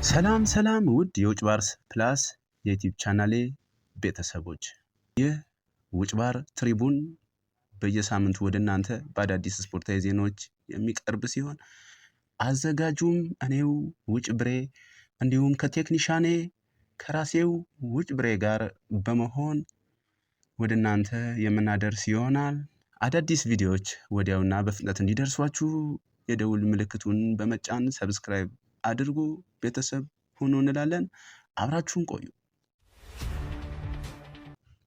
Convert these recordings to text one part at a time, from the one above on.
ሰላም ሰላም ውድ የውጭ ባርስ ፕላስ የዩቲዩብ ቻናሌ ቤተሰቦች፣ ይህ ውጭ ባር ትሪቡን በየሳምንቱ ወደ እናንተ በአዳዲስ ስፖርታዊ ዜናዎች የሚቀርብ ሲሆን አዘጋጁም እኔው ውጭ ብሬ እንዲሁም ከቴክኒሻኔ ከራሴው ውጭ ብሬ ጋር በመሆን ወደ እናንተ የምናደርስ ይሆናል። አዳዲስ ቪዲዮዎች ወዲያውና በፍጥነት እንዲደርሷችሁ የደውል ምልክቱን በመጫን ሰብስክራይብ አድርጉ፣ ቤተሰብ ሁኑ እንላለን። አብራችሁን ቆዩ።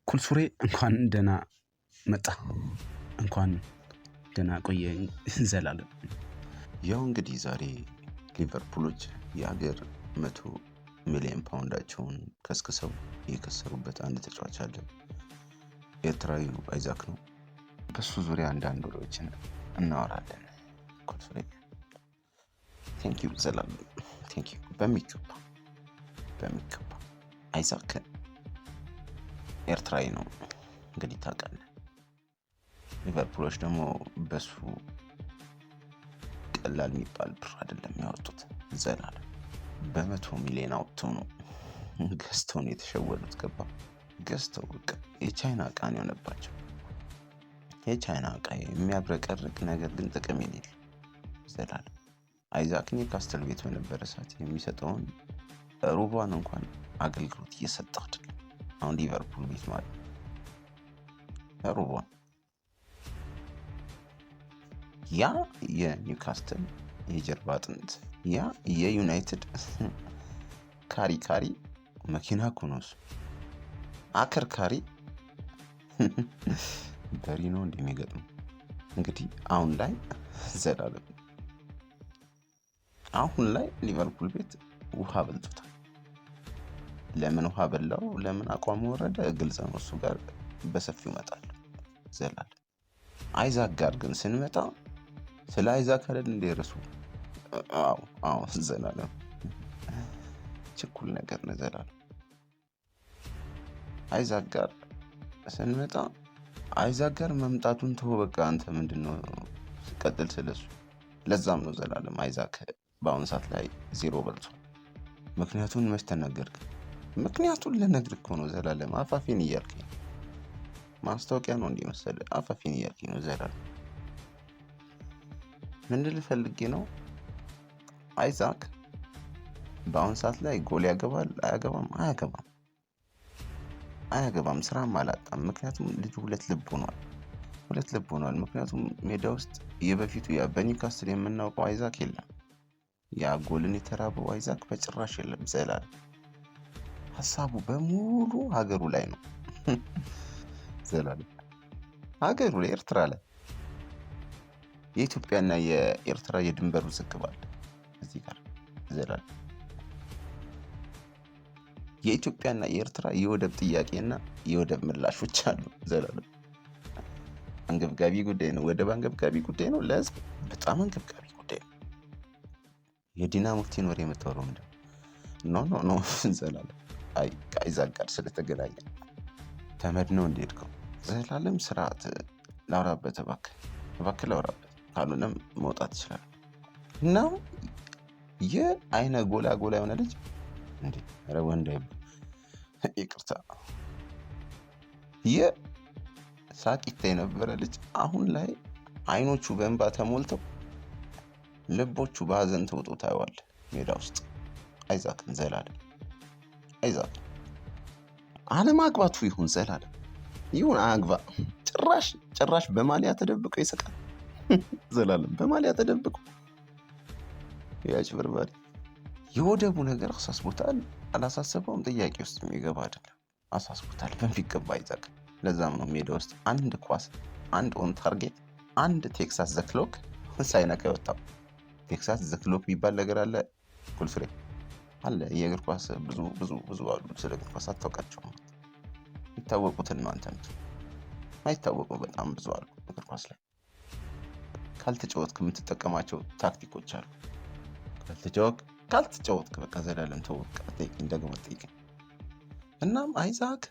ኩልሱሬ እንኳን ደህና መጣ፣ እንኳን ደህና ቆየኝ ዘላለም። ያው እንግዲህ ዛሬ ሊቨርፑሎች የሀገር 100 ሚሊዮን ፓውንዳቸውን ከስክሰው የከሰሩበት አንድ ተጫዋች አለ። ኤርትራዊው አይዛክ ነው። በሱ ዙሪያ አንዳንድ ወሬዎችን እናወራለን። ኩልሱሬ ቴንክ ዩ ዘላለም፣ ቴንክ ዩ። በሚገባ አይዛክ ኤርትራዊ ነው እንግዲህ ታውቃለህ። ሊቨርፑሎች ደግሞ በሱ ቀላል የሚባል ብር አይደለም ያወጡት። ዘላለም በ100 ሚሊዮን አውጥተው ነው ገዝተው ነው የተሸወዱት። ገባ ገዝተው በቃ የቻይና ዕቃ ነው የሆነባቸው። የቻይና ዕቃ የሚያብረቀርቅ ነገር ግን ጥቅም የሌለው ዘላለም። አይዛክ ኒውካስትል ቤት በነበረ ሰዓት የሚሰጠውን ሩቧን እንኳን አገልግሎት እየሰጠ አይደለም። አሁን ሊቨርፑል ቤት ማለት ሩቧን ያ የኒውካስትል የጀርባ አጥንት፣ ያ የዩናይትድ ካሪ መኪና እኮ ነው እሱ። አከርካሪ በሪ ነው እንደሚገጥሙ እንግዲህ አሁን ላይ ዘላለም። አሁን ላይ ሊቨርፑል ቤት ውሃ በልቶታል። ለምን ውሃ በላው፣ ለምን አቋሙ ወረደ ግልጽ ነው። እሱ ጋር በሰፊው እመጣለሁ ዘላለም። አይዛክ ጋር ግን ስንመጣ ስለ አይዛክ አይደል እንደ ርሱ? አዎ ዘላለም፣ ችኩል ነገር ነው ዘላለም። አይዛክ ጋር ስንመጣ አይዛክ ጋር መምጣቱን ተወው በቃ። አንተ ምንድነው ቀጥል ስለሱ። ለዛም ነው ዘላለም አይዛክ በአሁን ሰዓት ላይ 0 በልቷል። ምክንያቱን መች ተናገርክ? ምክንያቱን ልነግርህ እኮ ነው ዘላለም። አፋፊን እያልከኝ ማስታወቂያ ነው እንዲህ መሰለህ። አፋፊን እያልከኝ ነው ዘላለም። ምን ልልህ ፈልጌ ነው፣ አይዛክ በአሁን ሰዓት ላይ ጎል ያገባል አያገባም? አያገባም። ስራም አላጣም። ምክንያቱም ልጁ ሁለት ልብ ሆኗል። ምክንያቱም ሜዳ ውስጥ የበፊቱ በኒውካስትል የምናውቀው አይዛክ የለም። ያ ጎልን የተራበው አይዛክ በጭራሽ የለም ዘላለም። ሀሳቡ በሙሉ ሀገሩ ላይ ነው ዘላለም። ሀገሩ ላይ ኤርትራ ላይ የኢትዮጵያና የኤርትራ የድንበር ውዝግብ አለ እዚህ ጋር ዘላለም። የኢትዮጵያና የኤርትራ የወደብ ጥያቄና የወደብ ምላሾች አሉ ዘላለም። አንገብጋቢ ጉዳይ ነው። ወደብ አንገብጋቢ ጉዳይ ነው ለህዝብ፣ በጣም አንገብጋቢ ጉዳይ ነው። የዲና ሙፍቲን ወሬ የምታወራው ምንድን ነው? ኖ ዘላለም። አይ ከአይዛክ ጋር ስለተገናኘ ተመድ ነው እንደሄድከው ዘላለም። ስርዓት ላውራበት እባክህ ላውራበት፣ ካልሆነም መውጣት ይችላል። እና የአይነ ጎላ የሆነ ልጅ እንዴ! ኧረ ወንድ ይቅርታ፣ የሳቂታ የነበረ ልጅ አሁን ላይ አይኖቹ በእንባ ተሞልተው ልቦቹ በሀዘን ተውጦ ታየዋለህ ሜዳ ውስጥ አይዛክን ዘላለም። አይዛክ አለማግባቱ ይሁን ዘላለም ይሁን አግባ፣ ጭራሽ በማሊያ ተደብቆ ይስቃል ዘላለም። በማሊያ ተደብቆ ያጭበርባሪ። የወደቡ ነገር አሳስቦታል አላሳሰበውም ጥያቄ ውስጥ የሚገባ አይደለም። አሳስቦታል በሚገባ አይዛክ። ለዛም ነው ሜዳ ውስጥ አንድ ኳስ፣ አንድ ኦን ታርጌት፣ አንድ ቴክሳስ ዘክሎክ ሳይነካ የወጣው። ቴክሳስ ዘክሎክ የሚባል ነገር አለ ኩልሱሬ አለ። የእግር ኳስ ብዙ አሉ። ስለ እግር ኳስ አታውቃቸውም። የሚታወቁትን ነው አንተ አይታወቁ። በጣም ብዙ አሉ እግር ኳስ ላይ። ካልተጫወትክ የምትጠቀማቸው ታክቲኮች አሉ። ካልተጫወትክ በቃ ዘላለም ተው፣ ደግሞ ጠይቀኝ። እናም አይዛክ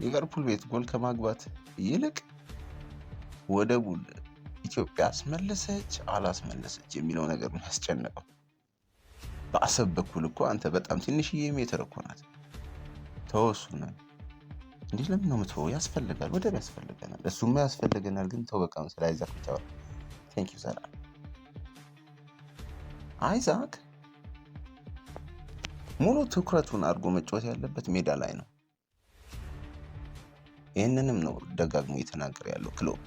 ሊቨርፑል ቤት ጎል ከማግባት ይልቅ ወደቡን ኢትዮጵያ አስመለሰች አላስመለሰች የሚለው ነገር ነው ያስጨነቀው። በአሰብ በኩል እኮ አንተ በጣም ትንሽዬ ሜትር እኮ ናት። ተወሱነ እንዲህ ለምን ነው የምትወው? ያስፈልጋል፣ ወደብ ያስፈልገናል። እሱማ ያስፈልገናል፣ ግን ተው በቃ ስለ አይዛክ ብቻ ወራ። ቴንክ ዩ ዘላለም። አይዛክ ሙሉ ትኩረቱን አድርጎ መጫወት ያለበት ሜዳ ላይ ነው። ይህንንም ነው ደጋግሞ እየተናገረ ያለው ክሎፕ።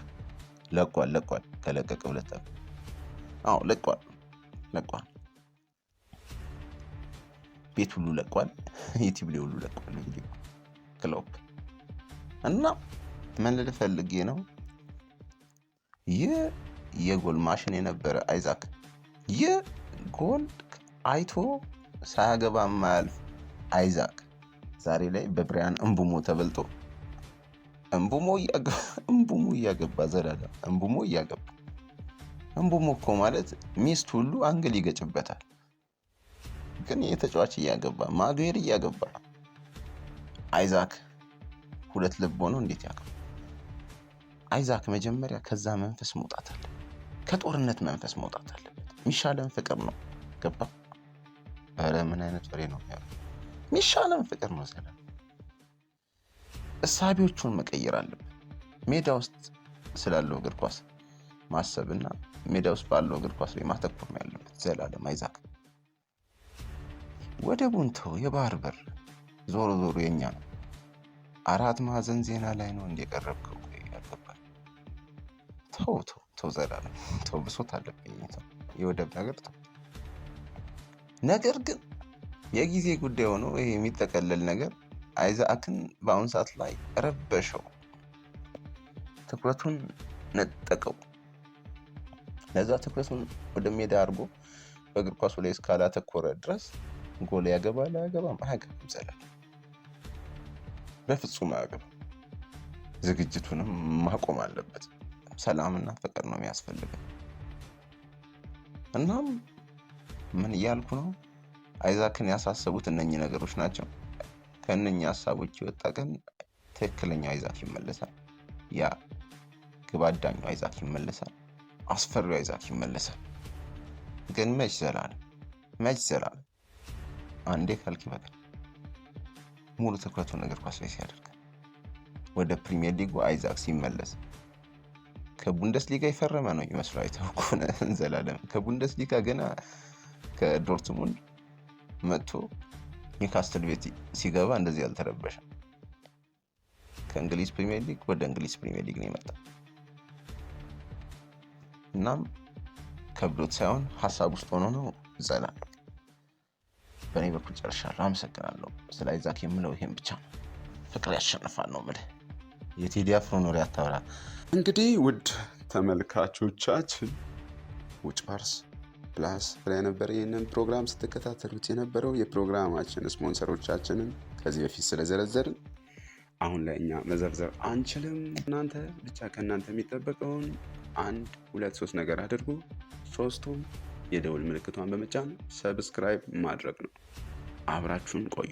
ለቋል ከለቀቀ 2 ዓመት። አዎ ለቋል። ቤት ሁሉ ለቋል፣ ዩቲዩብ ላይ ሁሉ ለቋል ቪዲዮ ክሎፕ። እና ምን ልል ፈልጌ ነው፣ ይህ የጎል ማሽን የነበረ አይዛክ፣ ይህ ጎል አይቶ ሳያገባ ማያልፍ አይዛክ ዛሬ ላይ በብሪያን እምቡሞ ተበልጦ እምቡሞ እያገባ ዘላለም እምቡሞ እያገባ። እምቡሞ እኮ ማለት ሚስት ሁሉ አንግል ይገጭበታል። ግን የተጫዋች እያገባ ማጉዌር እያገባ አይዛክ 2 ልብ ሆኖ እንዴት ያገባ? አይዛክ መጀመሪያ ከዛ መንፈስ መውጣት አለ፣ ከጦርነት መንፈስ መውጣት አለበት። ሚሻለን ፍቅር ነው። ገባ? ኧረ ምን አይነት ወሬ ነው ያለው? ሚሻለን ፍቅር ነው። ሰላም እሳቢዎቹን መቀየር አለበት። ሜዳ ውስጥ ስላለው እግር ኳስ ማሰብና ሜዳ ውስጥ ባለው እግር ኳስ ላይ ማተኮር ነው ያለበት። ዘላለም አይዛክ ወደቡን ተው፣ የባህር በር ዞሮ የኛ ነው። 4 ማዕዘን ዜና ላይ ነው እንደቀረብከው ያልገባል። ተው ዘላለም ተው፣ ብሶት አለብኝ። ተው የወደብ ነገር ተው። ነገር ግን የጊዜ ጉዳይ ሆኖ ይሄ የሚጠቀለል ነገር አይዛክን በአሁን ሰዓት ላይ ረበሸው፣ ትኩረቱን ነጠቀው። ለዛ ትኩረቱን ወደ ሜዳ አድርጎ በእግር ኳሱ ላይ እስካላተኮረ ድረስ ጎል ያገባል አያገባም? አያገባም። ዘላለም በፍጹም አያገባም። ዝግጅቱንም ማቆም አለበት። ሰላምና ፍቅር ነው የሚያስፈልገው። እናም ምን እያልኩ ነው? አይዛክን ያሳሰቡት እነኚህ ነገሮች ናቸው። ከእነኚህ ሀሳቦች የወጣ ቀን ትክክለኛው አይዛክ ይመለሳል። ያ ግብ አዳኙ አይዛክ ይመለሳል። አስፈሪው አይዛክ ይመለሳል። ግን መች ዘላለም አንዴ ካልክ ይበቃል። ሙሉ ትኩረቱን እግር ኳስ ላይ ሲያደርግ ወደ ፕሪሚየር ሊጉ አይዛክ ሲመለስ ከቡንደስሊጋ የፈረመ ነው ይመስሉ አይተውኩን ዘላለም ከቡንደስሊጋ ገና ከዶርትሙንድ መጥቶ ኒውካስትል ቤት ሲገባ እንደዚህ አልተረበሸም። ከእንግሊዝ ፕሪሚየር ሊግ ወደ እንግሊዝ ፕሪሚየር ሊግ ነው የመጣው። እናም ከብዶት ሳይሆን ሀሳብ ውስጥ ሆኖ ነው። ዘላለም በእኔ በኩል ጨርሻለሁ። አመሰግናለሁ። ስለ አይዛክ የምለው ይሄን ብቻ ነው። ፍቅር ያሸንፋል ነው የምልህ። የቴዲ አፍሮን ወሬ አታውራ። እንግዲህ ውድ ተመልካቾቻችን ውጭ ባርስ ፕላስ ላይ ነበር ይህንን ፕሮግራም ስትከታተሉት የነበረው። የፕሮግራማችን ስፖንሰሮቻችንን ከዚህ በፊት ስለዘረዘርን አሁን ላይ እኛ መዘርዘር አንችልም። እናንተ ብቻ ከእናንተ የሚጠበቀውን 1 2 3 ነገር አድርጉ። 3ቱም የደውል ምልክቷን በመጫን ሰብስክራይብ ማድረግ ነው። አብራችሁን ቆዩ።